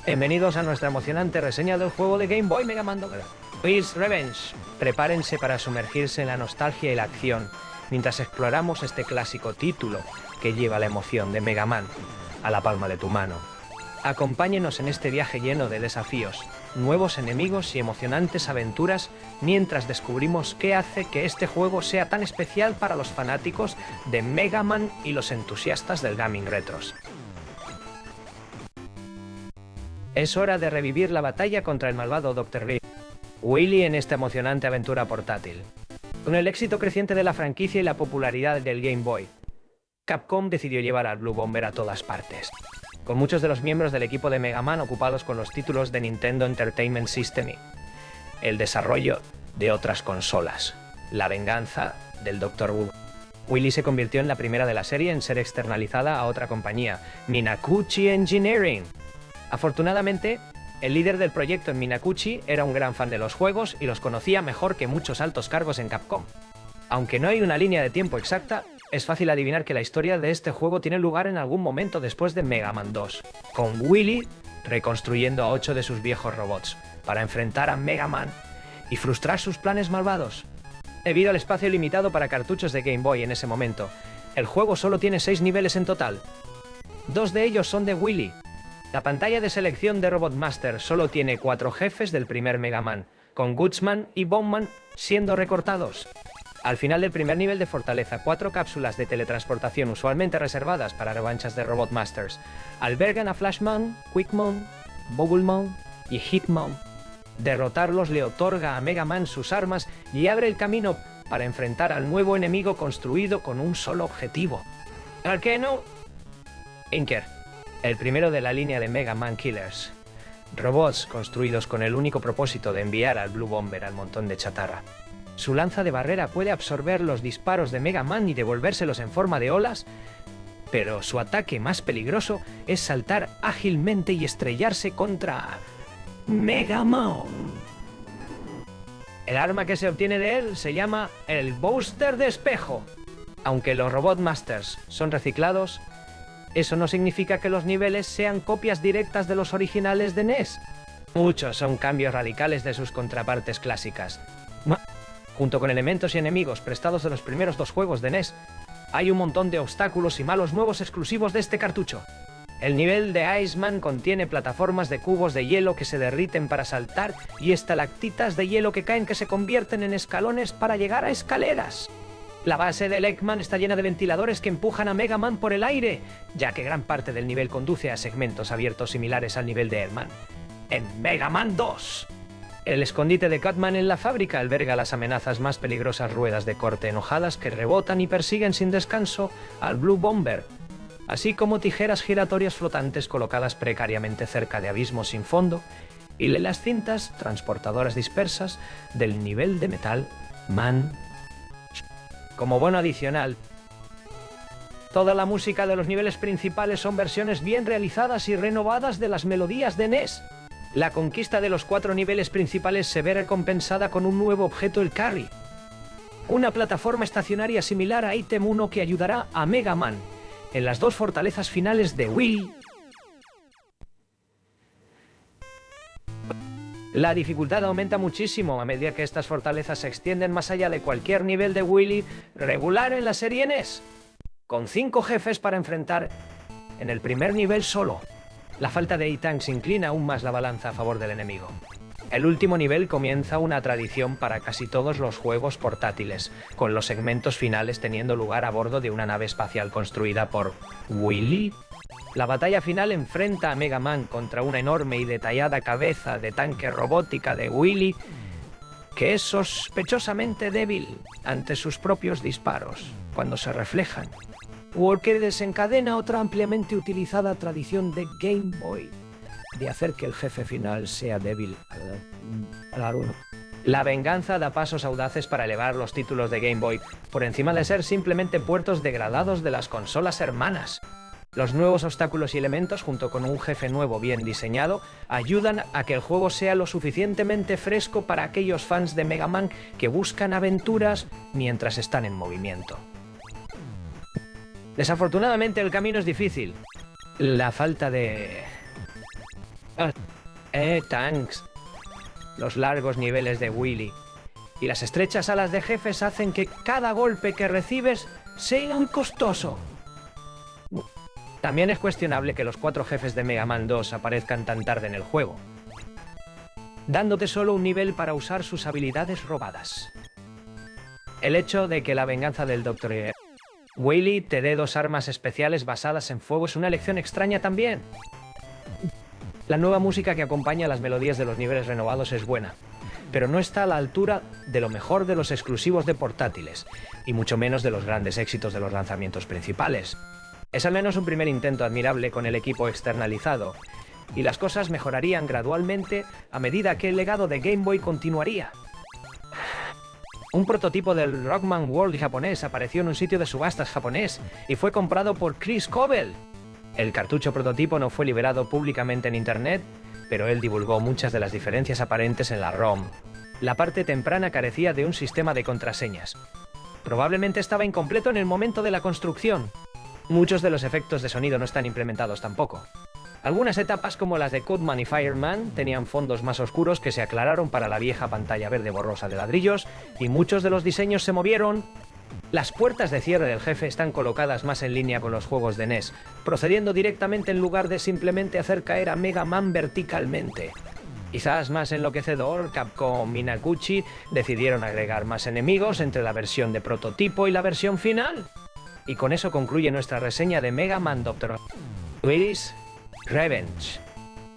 Bienvenidos a nuestra emocionante reseña del juego de Game Boy Mega Man 2. Luis Revenge. Prepárense para sumergirse en la nostalgia y la acción mientras exploramos este clásico título que lleva la emoción de Mega Man a la palma de tu mano. Acompáñenos en este viaje lleno de desafíos, nuevos enemigos y emocionantes aventuras mientras descubrimos qué hace que este juego sea tan especial para los fanáticos de Mega Man y los entusiastas del gaming retros. Es hora de revivir la batalla contra el malvado Dr. Wily en esta emocionante aventura portátil. Con el éxito creciente de la franquicia y la popularidad del Game Boy, Capcom decidió llevar al Blue Bomber a todas partes, con muchos de los miembros del equipo de Mega Man ocupados con los títulos de Nintendo Entertainment System y el desarrollo de otras consolas. La venganza del Dr. Wu. Wily se convirtió en la primera de la serie en ser externalizada a otra compañía, Minakuchi Engineering. Afortunadamente, el líder del proyecto en Minakuchi era un gran fan de los juegos y los conocía mejor que muchos altos cargos en Capcom. Aunque no hay una línea de tiempo exacta, es fácil adivinar que la historia de este juego tiene lugar en algún momento después de Mega Man 2, con Wily reconstruyendo a 8 de sus viejos robots para enfrentar a Mega Man y frustrar sus planes malvados. Debido al espacio limitado para cartuchos de Game Boy en ese momento, el juego solo tiene 6 niveles en total. 2 de ellos son de Wily. La pantalla de selección de Robot Master solo tiene 4 jefes del primer Mega Man, con Gutsman y Bombman siendo recortados. Al final del primer nivel de fortaleza, 4 cápsulas de teletransportación usualmente reservadas para revanchas de Robot Masters albergan a Flashman, Quickman, Bubblemon y Hitmon. Derrotarlos le otorga a Mega Man sus armas y abre el camino para enfrentar al nuevo enemigo construido con un solo objetivo. Arkeno Inker, el primero de la línea de Mega Man Killers. Robots construidos con el único propósito de enviar al Blue Bomber al montón de chatarra. Su lanza de barrera puede absorber los disparos de Mega Man y devolvérselos en forma de olas, pero su ataque más peligroso es saltar ágilmente y estrellarse contra Mega Man. El arma que se obtiene de él se llama el Booster de Espejo. Aunque los Robot Masters son reciclados, eso no significa que los niveles sean copias directas de los originales de NES. Muchos son cambios radicales de sus contrapartes clásicas. Junto con elementos y enemigos prestados de los primeros 2 juegos de NES, hay un montón de obstáculos y malos nuevos exclusivos de este cartucho. El nivel de Iceman contiene plataformas de cubos de hielo que se derriten para saltar y estalactitas de hielo que caen que se convierten en escalones para llegar a escaleras. La base del Eggman está llena de ventiladores que empujan a Mega Man por el aire, ya que gran parte del nivel conduce a segmentos abiertos similares al nivel de Eggman en Mega Man 2. El escondite de Cutman en la fábrica alberga las amenazas más peligrosas ruedas de corte enojadas que rebotan y persiguen sin descanso al Blue Bomber, así como tijeras giratorias flotantes colocadas precariamente cerca de abismos sin fondo y las cintas transportadoras dispersas del nivel de Metal Man. Como bono adicional, toda la música de los niveles principales son versiones bien realizadas y renovadas de las melodías de NES. La conquista de los 4 niveles principales se ve recompensada con un nuevo objeto, el Carry, una plataforma estacionaria similar a Item 1 que ayudará a Mega Man en las 2 fortalezas finales de Wii. La dificultad aumenta muchísimo a medida que estas fortalezas se extienden más allá de cualquier nivel de Wily regular en la serie NES, con 5 jefes para enfrentar en el primer nivel solo. La falta de E-Tanks inclina aún más la balanza a favor del enemigo. El último nivel comienza una tradición para casi todos los juegos portátiles, con los segmentos finales teniendo lugar a bordo de una nave espacial construida por Wily. La batalla final enfrenta a Mega Man contra una enorme y detallada cabeza de tanque robótica de Wily, que es sospechosamente débil ante sus propios disparos cuando se reflejan, o que desencadena otra ampliamente utilizada tradición de Game Boy de hacer que el jefe final sea débil a la luz. La venganza da pasos audaces para elevar los títulos de Game Boy por encima de ser simplemente puertos degradados de las consolas hermanas. Los nuevos obstáculos y elementos, junto con un jefe nuevo bien diseñado, ayudan a que el juego sea lo suficientemente fresco para aquellos fans de Mega Man que buscan aventuras mientras están en movimiento. Desafortunadamente el camino es difícil. La falta de Ah, tanks. Los largos niveles de Willy y las estrechas alas de jefes hacen que cada golpe que recibes sea muy costoso. También es cuestionable que los 4 jefes de Mega Man 2 aparezcan tan tarde en el juego, dándote solo un nivel para usar sus habilidades robadas. El hecho de que la venganza del Dr. Wily te dé 2 armas especiales basadas en fuego es una elección extraña también. La nueva música que acompaña las melodías de los niveles renovados es buena, pero no está a la altura de lo mejor de los exclusivos de portátiles, y mucho menos de los grandes éxitos de los lanzamientos principales. Es al menos un primer intento admirable con el equipo externalizado, y las cosas mejorarían gradualmente a medida que el legado de Game Boy continuaría. Un prototipo del Rockman World japonés apareció en un sitio de subastas japonés y fue comprado por Chris Cobell. El cartucho prototipo no fue liberado públicamente en internet, pero él divulgó muchas de las diferencias aparentes en la ROM. La parte temprana carecía de un sistema de contraseñas. Probablemente estaba incompleto en el momento de la construcción. Muchos de los efectos de sonido no están implementados tampoco. Algunas etapas como las de Cutman y Fireman tenían fondos más oscuros que se aclararon para la vieja pantalla verde borrosa de ladrillos y muchos de los diseños se movieron. Las puertas de cierre del jefe están colocadas más en línea con los juegos de NES, procediendo directamente en lugar de simplemente hacer caer a Mega Man verticalmente. Quizás más enloquecedor, Capcom y Naguchi decidieron agregar más enemigos entre la versión de prototipo y la versión final. Y con eso concluye nuestra reseña de Mega Man Dr. Wily's Revenge.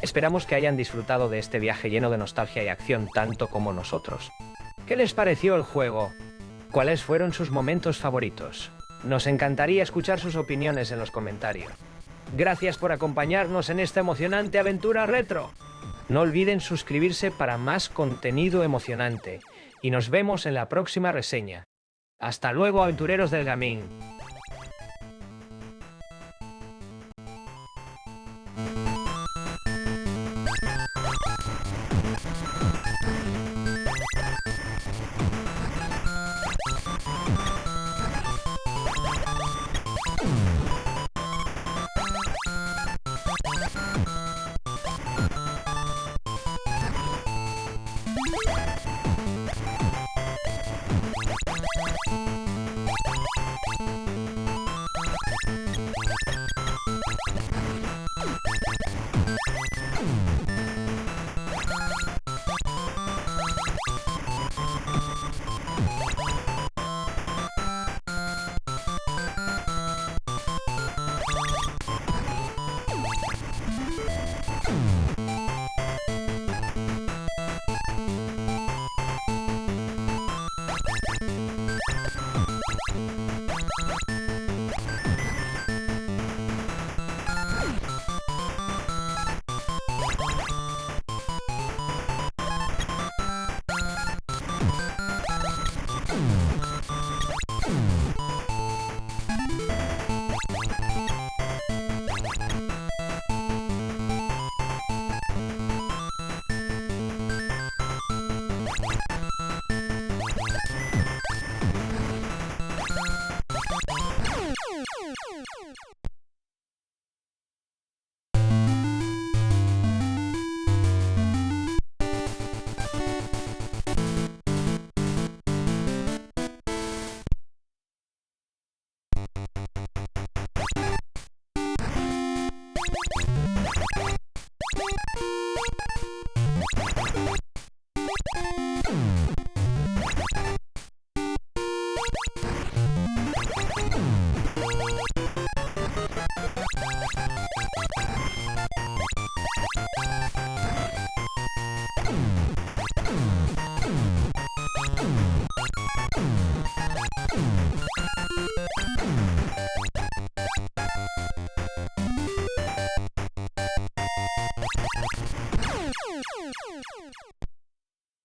Esperamos que hayan disfrutado de este viaje lleno de nostalgia y acción tanto como nosotros. ¿Qué les pareció el juego? ¿Cuáles fueron sus momentos favoritos? Nos encantaría escuchar sus opiniones en los comentarios. Gracias por acompañarnos en esta emocionante aventura retro. No olviden suscribirse para más contenido emocionante y nos vemos en la próxima reseña. Hasta luego, aventureros del gaming.